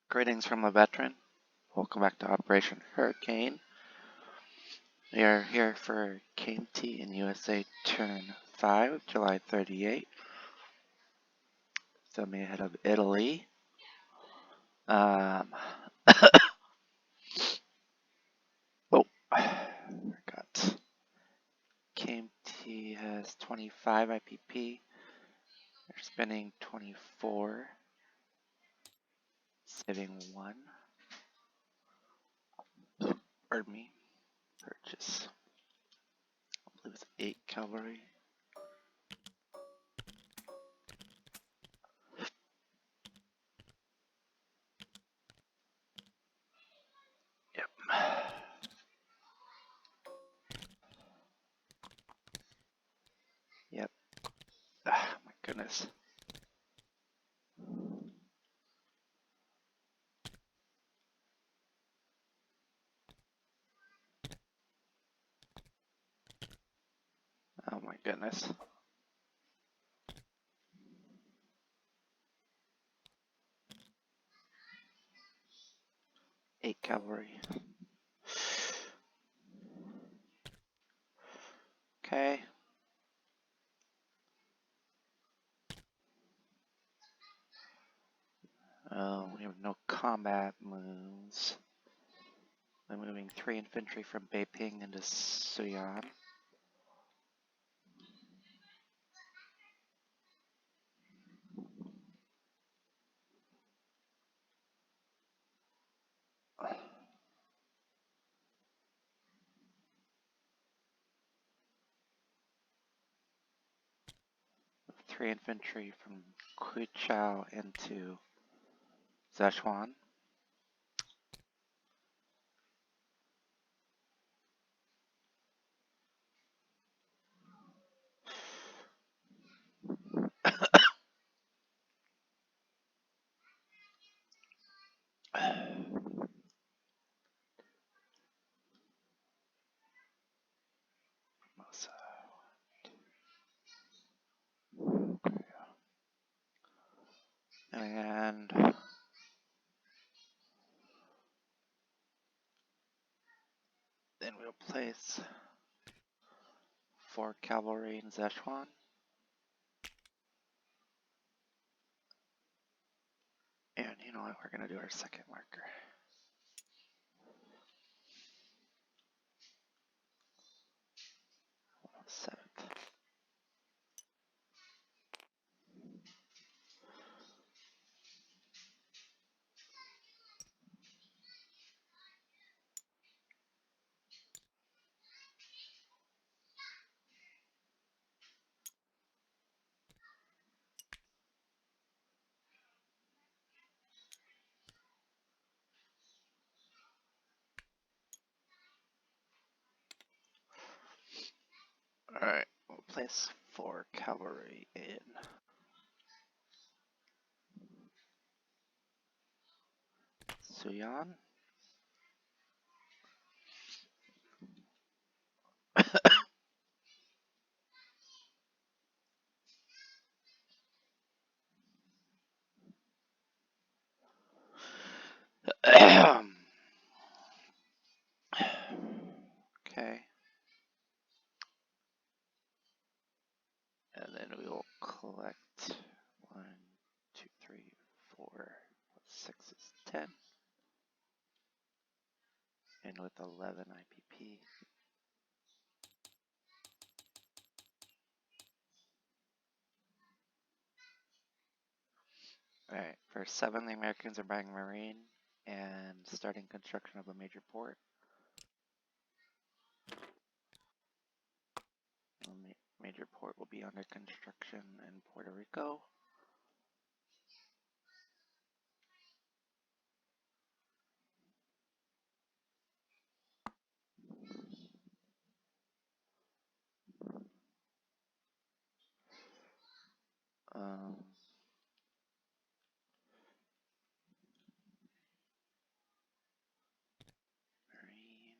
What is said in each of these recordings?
Greetings from the veteran. Welcome back to Operation Hurricane. We are here for KMT in USA Turn 5, July 38. So me ahead of Italy. Oh, forgot. KMT has 25 IPP. They're spending 24, saving 1. Pardon me. Purchase. I believe it's 8 cavalry. Yep. Yep. Ah, my goodness. Oh my goodness. 8 cavalry. Okay. We have no combat moves. I'm moving 3 infantry from Beiping into Suyan. Move 3 infantry from Kuchao into Szechuan. And then we'll place 4 cavalry in Szechuan. And you know what, we're going to do our second marker. Seventh. Alright, we'll place 4 cavalry in Suyan. Okay. And then we will collect 1, 2, 3, 4, 6 is 10. And with 11 IPP. Alright, for 7, the Americans are buying Marine and starting construction of a major port. The major port will be under construction in Puerto Rico. Marine.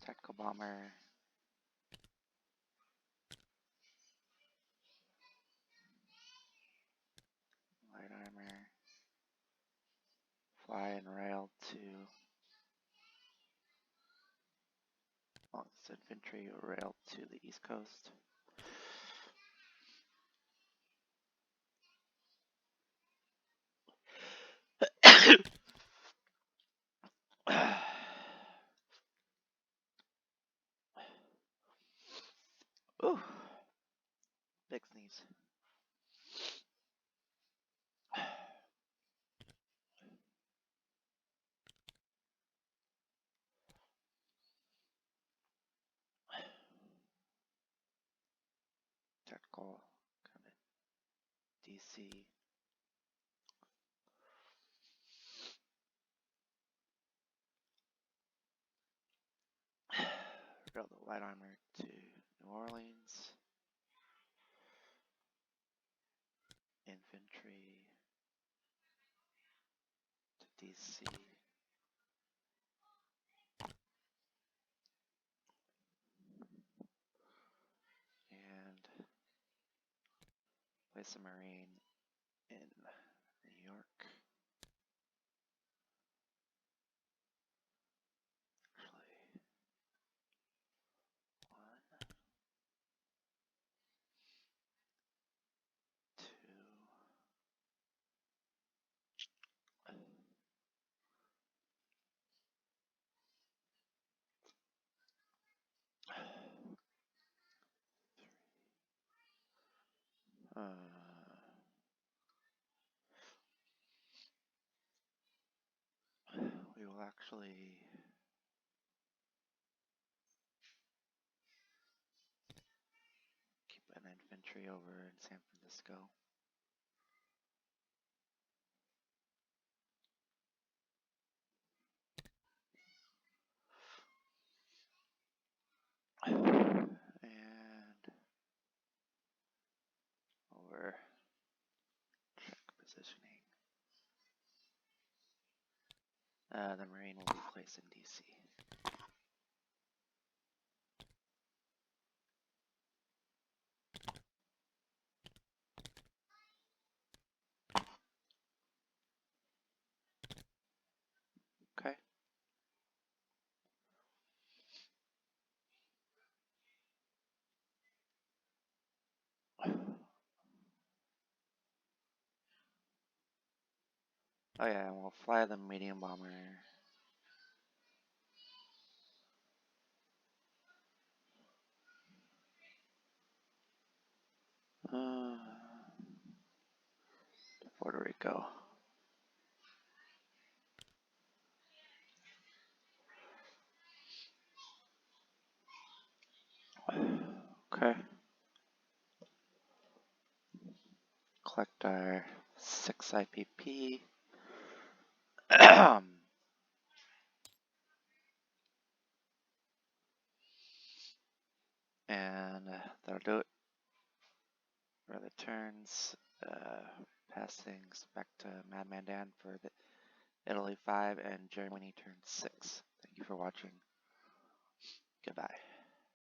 Tactical bomber. and rail to Longest Infantry rail to the East Coast. Ooh, big sneeze. Tactical coming DC. Rail the light armor to New Orleans. Infantry to DC. And place a Marine in New York. Actually, one, two. We will actually keep an infantry over in San Francisco. And over check positioning. The Marine will be placed in DC. Okay. Oh yeah, we'll fly the medium bomber. Puerto Rico. Okay. Collect our 6 IPP. And that'll do it for the turns. Passing back to Madman Dan for the Italy 5 and Germany turn 6. Thank you for watching. Goodbye.